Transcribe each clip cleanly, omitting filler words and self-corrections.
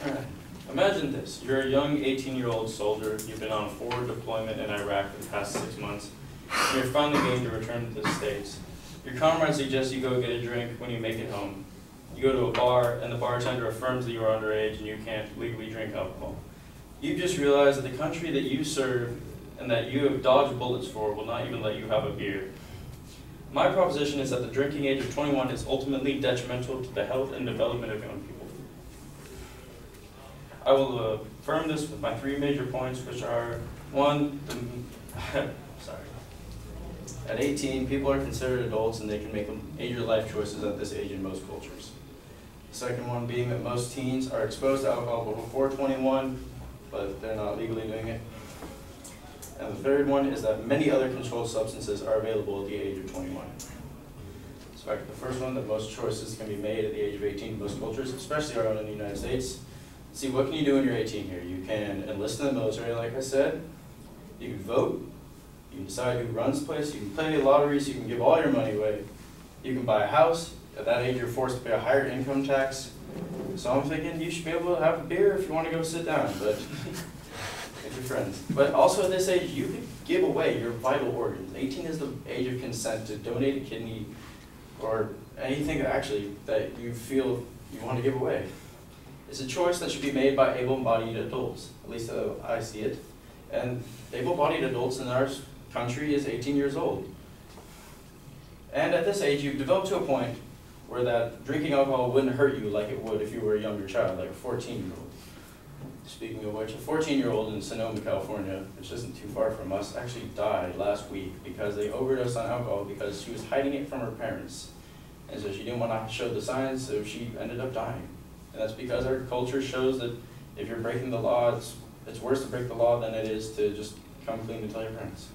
Alright. Imagine this. You're a young 18-year-old soldier. You've been on a forward deployment in Iraq for the past 6 months. And you're finally getting to return to the States. Your comrade suggests you go get a drink when you make it home. You go to a bar, and the bartender affirms that you are underage and you can't legally drink alcohol. You just realize that the country that you serve and that you have dodged bullets for will not even let you have a beer. My proposition is that the drinking age of 21 is ultimately detrimental to the health and development of young people. I will affirm this with my 3 major points, which are, 1, at 18, people are considered adults and they can make major life choices at this age in most cultures. The second one being that most teens are exposed to alcohol before 21, but they're not legally doing it. And the third one is that many other controlled substances are available at the age of 21. So back to the first one, that most choices can be made at the age of 18 in most cultures, especially our own in the United States. See, what can you do when you're 18 here? You can enlist in the military, like I said. You can vote. You can decide who runs the place. You can play lotteries. You can give all your money away. You can buy a house. At that age, you're forced to pay a higher income tax. So I'm thinking you should be able to have a beer if you want to go sit down, but with your friends. But also at this age, you can give away your vital organs. 18 is the age of consent to donate a kidney or anything actually that you feel you want to give away. It's a choice that should be made by able-bodied adults, at least I see it. And able-bodied adults in our country is 18 years old. And at this age, you've developed to a point where that drinking alcohol wouldn't hurt you like it would if you were a younger child, like a 14-year-old. Speaking of which, a 14-year-old in Sonoma, California, which isn't too far from us, actually died last week because they overdosed on alcohol because she was hiding it from her parents. And so she didn't want to show the signs, so she ended up dying. And that's because our culture shows that if you're breaking the law, it's worse to break the law than it is to just come clean and tell your parents.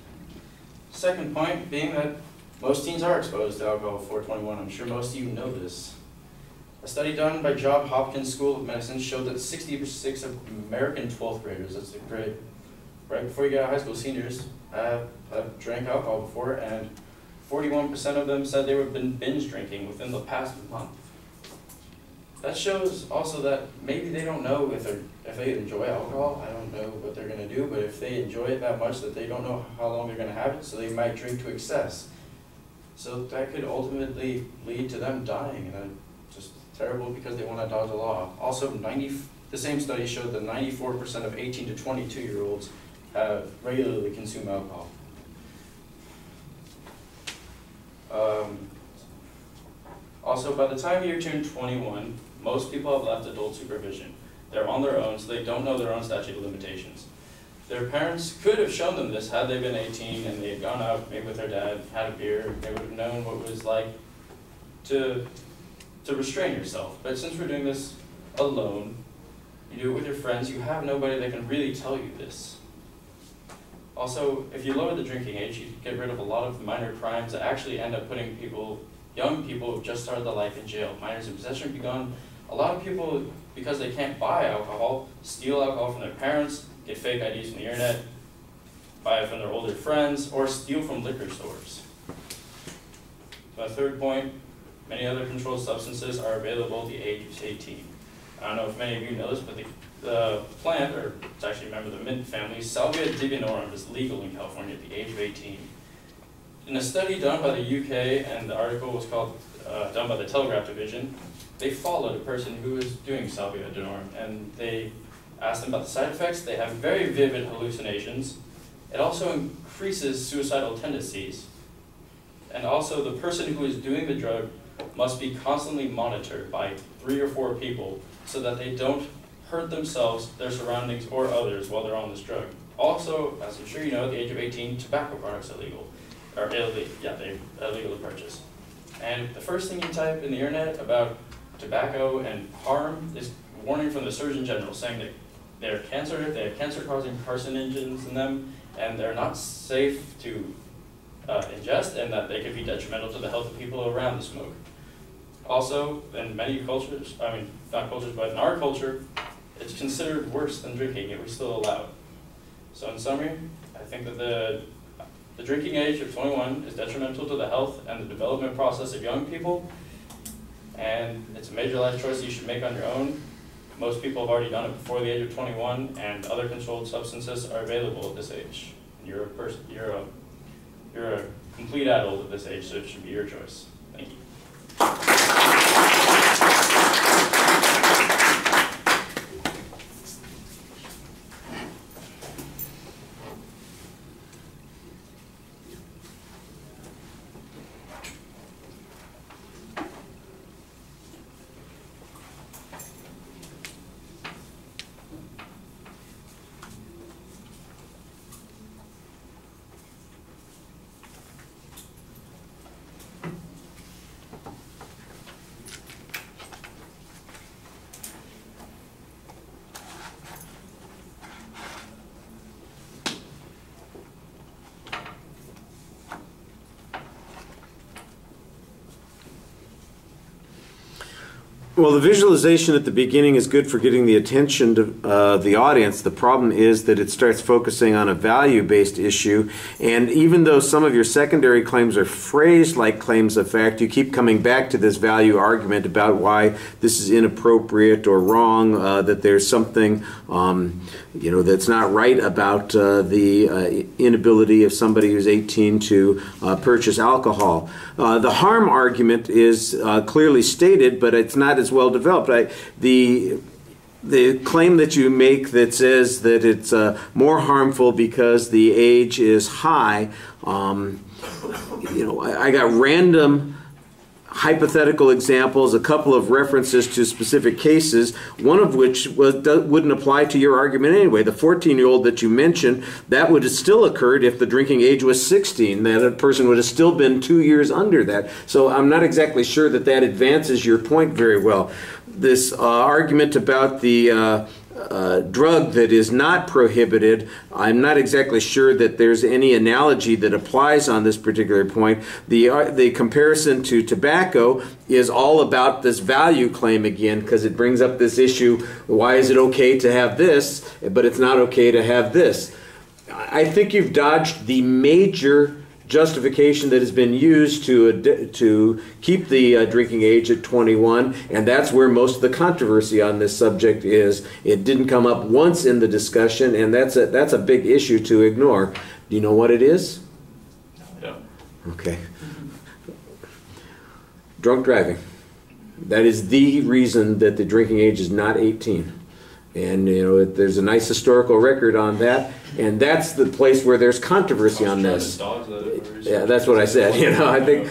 Second point being that most teens are exposed to alcohol before 21. I'm sure most of you know this. A study done by Johns Hopkins School of Medicine showed that 66 of American 12th graders, that's the grade right before you get out of high school, seniors, have drank alcohol before, and 41% of them said they were binge drinking within the past month. That shows also that maybe they don't know if they enjoy alcohol. I don't know what they're going to do, but if they enjoy it that much that they don't know how long they're going to have it, so they might drink to excess. So that could ultimately lead to them dying, and just terrible because they want to dodge the law. Also, the same study showed that 94% of 18 to 22-year-olds regularly consume alcohol. Also, by the time you turn 21, most people have left adult supervision. They're on their own, so they don't know their own statute of limitations. Their parents could have shown them this had they been 18 and they had gone out, maybe with their dad, had a beer, they would have known what it was like to restrain yourself. But since we're doing this alone, you do it with your friends, you have nobody that can really tell you this. Also, if you lower the drinking age, you get rid of a lot of minor crimes that actually end up putting young people who've just started their life in jail. Minors in possession begun. A lot of people, because they can't buy alcohol, steal alcohol from their parents, get fake IDs from the internet, buy it from their older friends, or steal from liquor stores. My third point, many other controlled substances are available at the age of 18. I don't know if many of you know this, but the plant, or it's actually a member of the mint family, Salvia divinorum, is legal in California at the age of 18. In a study done by the UK, and the article was done by the Telegraph Division, they followed a person who was doing Salvia divinorum, and they asked them about the side effects. They have very vivid hallucinations. It also increases suicidal tendencies. And also, the person who is doing the drug must be constantly monitored by 3 or 4 people so that they don't hurt themselves, their surroundings, or others while they're on this drug. Also, as I'm sure you know, at the age of 18, tobacco products are illegal. Or illegal, yeah, they're illegal to purchase. And the first thing you type in the internet about tobacco and harm is a warning from the Surgeon General saying that they're cancer, they have cancer-causing carcinogens in them, and they're not safe to ingest, and that they could be detrimental to the health of people around the smoke. Also, in many cultures, I mean, not cultures, but in our culture, it's considered worse than drinking, yet we still allow it. So in summary, I think that the drinking age of 21 is detrimental to the health and the development process of young people, and it's a major life choice you should make on your own. Most people have already done it before the age of 21, and other controlled substances are available at this age. You're a complete adult at this age, so it should be your choice. Thank you. Well, the visualization at the beginning is good for getting the attention to the audience. The problem is that it starts focusing on a value-based issue, and even though some of your secondary claims are phrased like claims of fact, you keep coming back to this value argument about why this is inappropriate or wrong, that there's something that's not right about the inability of somebody who's 18 to purchase alcohol. The harm argument is clearly stated, but it's not as well developed. The claim that you make that says that it's more harmful because the age is high, I got random hypothetical examples, a couple of references to specific cases, one of which wouldn't apply to your argument anyway. The 14-year-old that you mentioned, that would have still occurred if the drinking age was 16. That person would have still been 2 years under that. So I'm not exactly sure that that advances your point very well. This argument about the drug that is not prohibited, I'm not exactly sure that there's any analogy that applies on this particular point. The comparison to tobacco is all about this value claim again, because it brings up this issue, why is it okay to have this, but it's not okay to have this? I think you've dodged the major justification that has been used to keep the drinking age at 21, and that's where most of the controversy on this subject is. It didn't come up once in the discussion, and that's a big issue to ignore. Do you know what it is? No. Okay. Drunk driving. That is the reason that the drinking age is not 18. And there's a nice historical record on that, and that's the place where there's controversy on this. Yeah, that's what I said. I think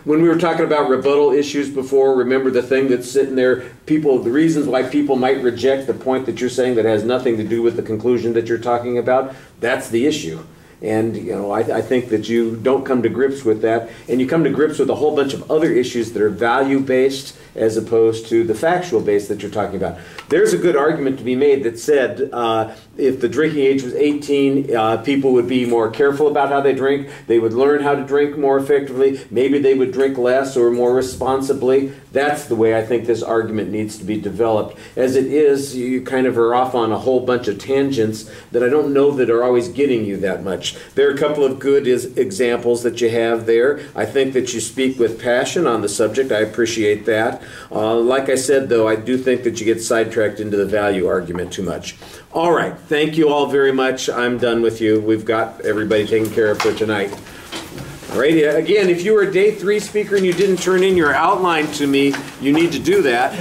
when we were talking about rebuttal issues before, remember the thing that's sitting there, the reasons why people might reject the point that you're saying that has nothing to do with the conclusion that you're talking about. That's the issue. And I think that you don't come to grips with that, and you come to grips with a whole bunch of other issues that are value-based as opposed to the factual base that you're talking about. There's a good argument to be made that said if the drinking age was 18, people would be more careful about how they drink. They would learn how to drink more effectively. Maybe they would drink less or more responsibly. That's the way I think this argument needs to be developed. As it is, you kind of are off on a whole bunch of tangents that I don't know that are always getting you that much. There are a couple of good examples that you have there. I think that you speak with passion on the subject. I appreciate that. Like I said, though, I do think that you get sidetracked into the value argument too much. All right. Thank you all very much. I'm done with you. We've got everybody taken care of for tonight. All right. Again, if you were a day 3 speaker and you didn't turn in your outline to me, you need to do that.